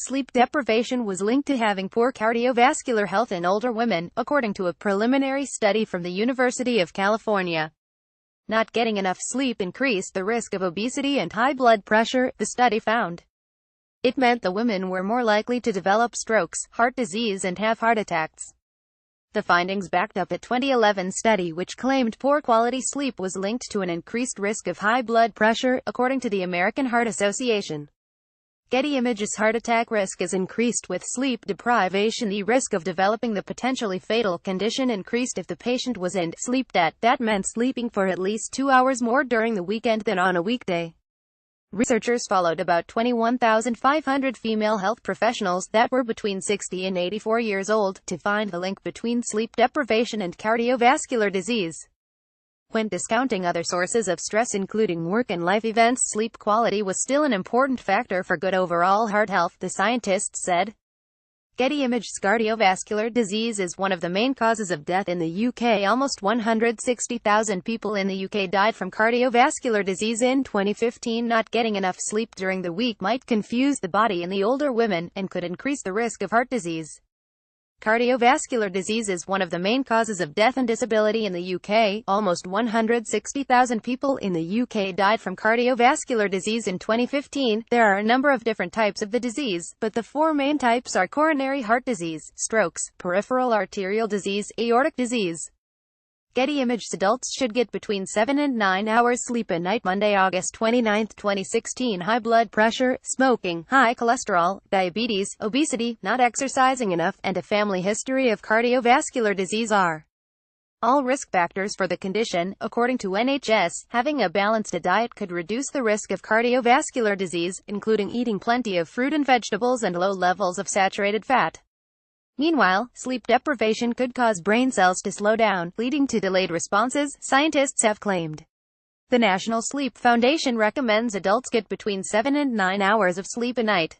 Sleep deprivation was linked to having poor cardiovascular health in older women, according to a preliminary study from the University of California. Not getting enough sleep increased the risk of obesity and high blood pressure, the study found. It meant the women were more likely to develop strokes, heart disease and have heart attacks. The findings backed up a 2011 study which claimed poor quality sleep was linked to an increased risk of high blood pressure, according to the American Heart Association. Getty Images heart attack risk is increased with sleep deprivation. The risk of developing the potentially fatal condition increased if the patient was in sleep debt. That meant sleeping for at least 2 hours more during the weekend than on a weekday. Researchers followed about 21,500 female health professionals that were between 60 and 84 years old to find the link between sleep deprivation and cardiovascular disease. When discounting other sources of stress including work and life events, sleep quality was still an important factor for good overall heart health, the scientists said. Getty Images cardiovascular disease is one of the main causes of death in the UK. Almost 160,000 people in the UK died from cardiovascular disease in 2015. Not getting enough sleep during the week might confuse the body in the older women, and could increase the risk of heart disease. Cardiovascular disease is one of the main causes of death and disability in the UK. Almost 160,000 people in the UK died from cardiovascular disease in 2015. There are a number of different types of the disease, but the four main types are coronary heart disease, strokes, peripheral arterial disease, aortic disease. Getty Images adults should get between 7 and 9 hours sleep a night. Monday, August 29, 2016. High blood pressure, smoking, high cholesterol, diabetes, obesity, not exercising enough, and a family history of cardiovascular disease are all risk factors for the condition, according to NHS. Having a balanced diet could reduce the risk of cardiovascular disease, including eating plenty of fruit and vegetables and low levels of saturated fat. Meanwhile, sleep deprivation could cause brain cells to slow down, leading to delayed responses, scientists have claimed. The National Sleep Foundation recommends adults get between 7 and 9 hours of sleep a night.